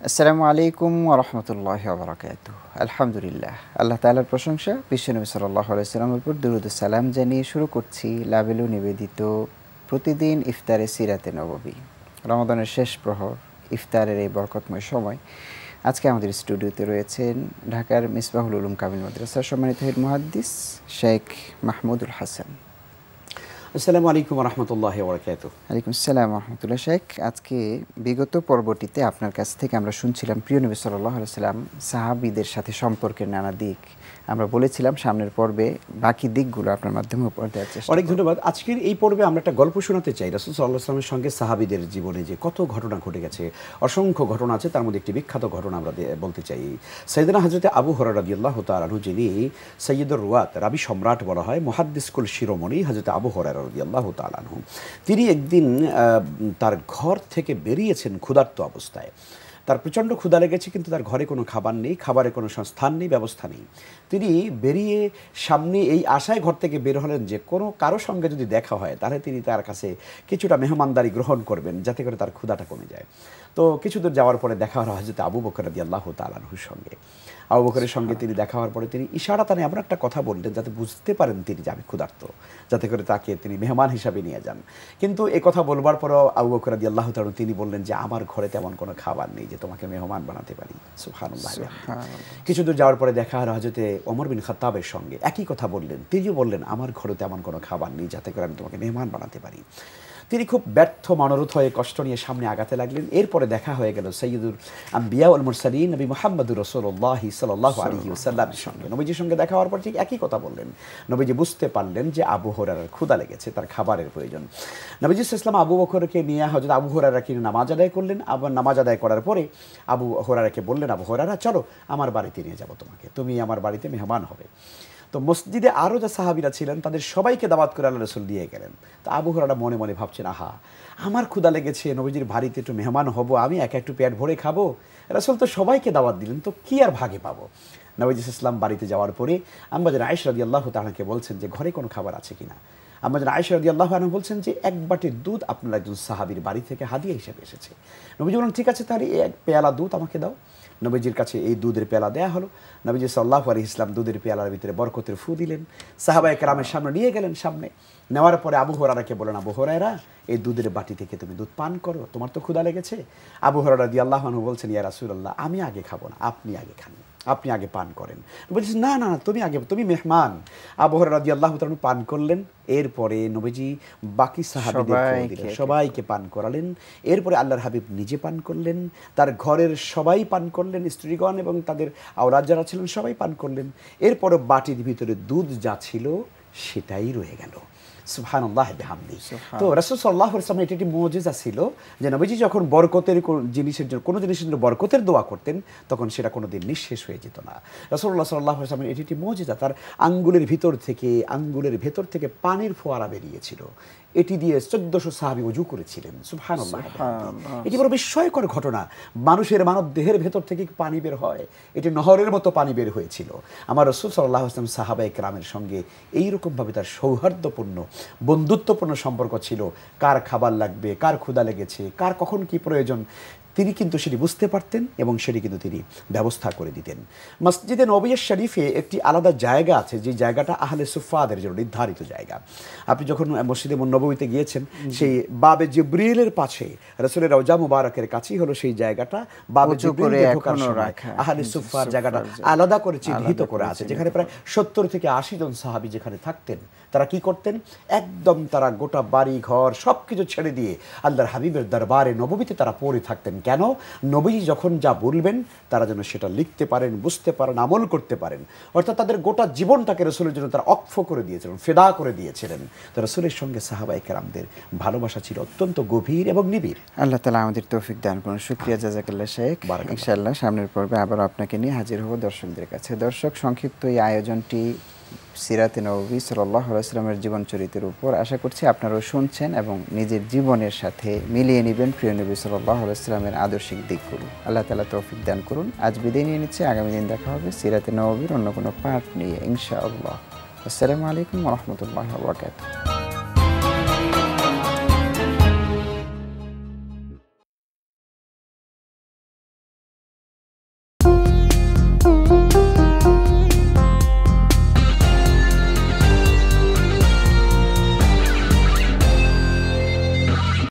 আসসালামু আলাইকুম ওয়া রাহমাতুল্লাহি ওয়া বারাকাতুহু। আলহামদুলিল্লাহ, আল্লাহ তাআলার প্রশংসা, বিশ্বনবী সাল্লাল্লাহু আলাইহি ওয়াসাল্লামের উপর দুরূদ ও সালাম জানিয়ে শুরু করছি লাবেলু নিবেদিত প্রতিদিন ইফতারে সিরাতে নববী। রমাদানের শেষ প্রহর, ইফতারের এই বরকতময় সময় আজকে আমাদের স্টুডিওতে রয়েছেন ঢাকার মিসবাহুল উলুম কামিল মাদ্রাসার সম্মানিত হেড মুহাদ্দিস শেখ মাহমুদুল হাসান। আসসালামু আলাইকুম ওয়া রাহমাতুল্লাহি ওয়া বারাকাতুহু। ওয়ালাইকুম আসসালাম ওয়া রাহমাতুল্লাহ। শেখ, আজকে বিগত পর্বটিতে আপনার কাছ থেকে আমরা শুনছিলাম প্রিয় নবী সাল্লাল্লাহু আলাইহি ওয়াসাল্লাম সাহাবীদের সাথে সম্পর্কের নানা দিক। আমরা বলেছিলাম সামনের পর্বে বাকি দিকগুলো আপনার মাধ্যমে উপহার দেওয়ার চেষ্টা করব। অনেক ধন্যবাদ। আজকের এই পর্বে আমরা একটা গল্প শোনাতে চাই রাসূল সাল্লাল্লাহু আলাইহি ওয়াসাল্লামের সঙ্গে সাহাবীদের জীবনে যে কত ঘটনা ঘটে গেছে, অসংখ্য ঘটনা আছে, তার মধ্যে একটি বিখ্যাত ঘটনা আমরা বলতে চাই। সাইয়েদনা হযরতে আবু হুরায়রা রাদিয়াল্লাহু তাআলা আনহু, যিনি সাইয়্যিদুর রুয়াত, রাবী সম্রাট বলা হয়, মুহাদ্দিস কুল শিরোমণি হযরতে আবু হুরায়রা রাদিয়াল্লাহু তাআলা আনহু, তিনি একদিন তার ঘর থেকে বেরিয়েছেন ক্ষুধার্ত অবস্থায়। তার প্রচণ্ড ক্ষুধা লেগেছে, কিন্তু তার ঘরে কোনো খাবার নেই, খাবারের কোনো সংস্থান নেই, ব্যবস্থা নেই। তিনি বেরিয়ে সামনে এই আশায় ঘর থেকে বের হলেন যে কোনো কারো সঙ্গে যদি দেখা হয় তাহলে তিনি তার কাছে কিছুটা মেহমানদারি গ্রহণ করবেন, যাতে করে তার ক্ষুধাটা কমে যায়। তো কিছু দূর যাওয়ার পরে দেখা হলো হযরত আবু বকর রাদিয়াল্লাহু তাআলা আনহুর সঙ্গে। আবু বকরের সঙ্গে তিনি দেখা হওয়ার পরে তিনি ইশারাতানে এমন একটা কথা বললেন যাতে বুঝতে পারেন তিনি যে আমি ক্ষুধার্ত, যাতে করে তাকে তিনি মেহমান হিসাবে নিয়ে যান। কিন্তু এই কথা বলবার পরেও আবু বকর রাদিয়াল্লাহু তাআলা তিনি বললেন যে আমার ঘরে তেমন কোনো খাবার নেই যে তোমাকে মেহমান বানাতে পারি। সুবহানাল্লাহ। কিছু দূর যাওয়ার পরে দেখা হলো হযরতে ওমর বিন খাত্তাবের সঙ্গে, একই কথা বললেন। তিনিও বললেন আমার ঘরে তেমন কোনো খাবার নেই যাতে করে আমি তোমাকে মেহমান বানাতে পারি। তিনি খুব ব্যর্থ মনোরথ হয়ে কষ্ট নিয়ে সামনে আগাতে লাগলেন। এরপরে দেখা হয়ে গেল সাইয়্যিদুল আম্বিয়া ওয়াল মুরসালিন নবী মুহাম্মদুর রাসূলুল্লাহ সাল্লাল্লাহু আলাইহি ওয়াসাল্লামের সঙ্গে। নবীজির সঙ্গে দেখা হওয়ার পর ঠিক একই কথা বললেন। নবীজি বুঝতে পারলেন যে আবু হুরায়রার ক্ষুধা লেগেছে, তার খাবারের প্রয়োজন। নবীজি সাল্লাল্লাহু আলাইহি ওয়াসাল্লাম আবু বকরকে নিয়ে হযরত আবু হুরায়রাকে নামাজ আদায় করলেন। আবার নামাজ আদায় করার পরে আবু হুরায়রাকে বললেন, আবু হুরায়রা চলো আমার বাড়িতে নিয়ে যাব তোমাকে, তুমি আমার বাড়িতে মেহমান হবে। তো মসজিদে আরও যে সাহাবীরা ছিলেন তাদের সবাইকে দাওয়াত করে আল্লাহ রাসূল দিয়ে গেলেন। তো আবু হুরায়রা মনে মনে ভাবছেন, আহা আমার ক্ষুধা লেগেছে, নবীজির বাড়িতে একটু মেহমান হব, আমি একা একটু পেট ভরে খাবো, রাসূল তো সবাইকে দাওয়াত দিলেন, তো কি আর ভাগে পাবো। নবীজি সাল্লাল্লাহু আলাইহি ওয়াসাল্লাম বাড়িতে যাওয়ার পরে আম্মা জান আয়েশা রাদিয়াল্লাহু তাআলাকে বলছেন যে ঘরে কোনো খাবার আছে কিনা। আম্মা জান আয়েশা রাদিয়াল্লাহু আনহা বলছেন যে এক বাটি দুধ আপনার একজন সাহাবীর বাড়ি থেকে হাদিয়া হিসেবে এসেছে। নবীজি বললেন ঠিক আছে, তাহলে এক পেয়ালা দুধ আমাকে দাও। নবীজির কাছে এই দুধের পেয়ালা দেয়া হলো। নবীজি সাল্লাল্লাহু আলাইহি ওয়াসাল্লাম দুধের পেয়ালার ভিতরে বরকতের ফু দিলেন, সাহাবায়ে কেরামের সামনে নিয়ে গেলেন। সামনে নেওয়ার পরে আবু হুরায়রাকে বলেন, আবু হুরায়রা এই দুধের বাটি থেকে তুমি দুধ পান করো, তোমার তো ক্ষুধা লেগেছে। আবু হুরায়রা রাদিয়াল্লাহু আনহু বলছেন, ইয়া রাসূলুল্লাহ আমি আগে খাবো না, আপনি আগে খান, আপনি আগে পান করেন। বলছেন না না তুমি আগে, তুমি মেহমান। আবু হুরায়রা রাদিয়াল্লাহু তাআলা পান করলেন। এরপরে নবীজি বাকি সাহাবীদের সবাইকে পান করালেন। এরপরে আল্লাহর হাবিব নিজে পান করলেন, তার ঘরের সবাই পান করলেন, স্ত্রীগণ এবং তাদের আওলাদ যারা ছিলেন সবাই পান করলেন। এরপরে বাটির ভিতরে দুধ যা ছিল সেটাই রয়ে গেল। সুবহানাল্লাহ বিহামদি। তো রাসূল সাল্লাল্লাহু আলাইহি ওয়াসাল্লাম এটি একটি মুজিজা ছিল যে নবীজি যখন বরকতের জিনিসের জন্য কোনো জিনিসের জন্য বরকতের দোয়া করতেন তখন সেটা কোনোদিন নিঃশেষ হয়ে যেত না। রাসূলুল্লাহ সাল্লাল্লাহু আলাইহি ওয়াসাল্লাম এটি একটি মুজিজা, তার আঙ্গুলের ভেতর থেকে পানির ফোয়ারা বেরিয়েছিল। এটি দিয়ে 1400 সাহাবী ওযু করেছিলেন। সুবহানাল্লাহ। এটি বড় বিস্ময়কর ঘটনা। মানুষের মানব দেহের ভেতর থেকে পানি বের হয়, এটি নহরের মতো পানি বের হয়েছিল। আমার রাসূল সাল্লাল্লাহু আলাইহি ওয়াসাল্লাম সাহাবায়ে কেরামের সঙ্গে এইরকমভাবে তার সৌহার্দ্যপূর্ণ বন্ধুত্বপূর্ণ সম্পর্ক ছিল। কার খাবার লাগবে, কার ক্ষুধা লেগেছে, কার কখন কি প্রয়োজন তিনি কিন্তু সেটি বুঝতে পারতেন এবং সেটি কিন্তু তিনি ব্যবস্থা করে দিতেন। মসজিদে নববী শরীফে একটি আলাদা জায়গা আছে, যে জায়গাটা আহলে সুফফাদের জন্য নির্ধারিত জায়গা। আপনি যখন মসজিদে নববীতে গিয়েছেন সেই বাবে জিবরিলের পাশে রাসূলের রওজা মুবারকের কাছেই হলো সেই জায়গাটা। বাবে জিবরিল ঢোকার সময় আহলে সুফফার জায়গাটা আলাদা করে চিহ্নিত করা আছে, যেখানে প্রায় 70 থেকে 80 জন সাহাবী যেখানে থাকতেন। তারা কি করতেন, একদম তারা গোটা বাড়ি ঘর সবকিছু ছেড়ে দিয়ে আল্লাহর হাবিবের দরবারে নববীতে তারা পড়ে থাকতেন। কেন? নবীজি যখন যা বলবেন তারা যেন সেটা লিখতে পারেন, বুঝতে পারেন, আমল করতে পারেন। অর্থাৎ তাদের গোটা জীবনটাকে রাসূলের জন্য তারা অক্ফ করে দিয়েছিলেন, ফেদা করে দিয়েছিলেন। তো রাসূলের সঙ্গে সাহাবায়ে কেরামদের ভালোবাসা ছিল অত্যন্ত গভীর এবং নিবিড়। আল্লাহ তাআলা আমাদের তৌফিক দান করুন। শুকরিয়া, জাযাকাল্লাহ শেখ। ইনশাআল্লাহ সামনের পর্বে আবার আপনাকে নিয়ে হাজির হব দর্শকদের কাছে। দর্শক, সংক্ষিপ্ত এই আয়োজনটি সিরাতে নববী সাল্লাল্লাহু আলাইহি ওয়াসাল্লামের জীবন চরিত্রের উপর। আশা করছি আপনারাও শুনছেন এবং নিজের জীবনের সাথে মিলিয়ে নেবেন প্রিয় নবী সাল্লাল্লাহু আলাইহি ওয়াসাল্লামের আদর্শিক দিকগুলো। আল্লাহ তাআলা তৌফিক দান করুন। আজ বিদায় নিয়ে নিচ্ছি, আগামী দিন দেখা হবে সিরাতে নববীর অন্য কোনো পার্ট নিয়ে ইনশাআল্লাহ। আসসালামু আলাইকুম ওয়া রাহমাতুল্লাহি ওয়া বারাকাতুহু।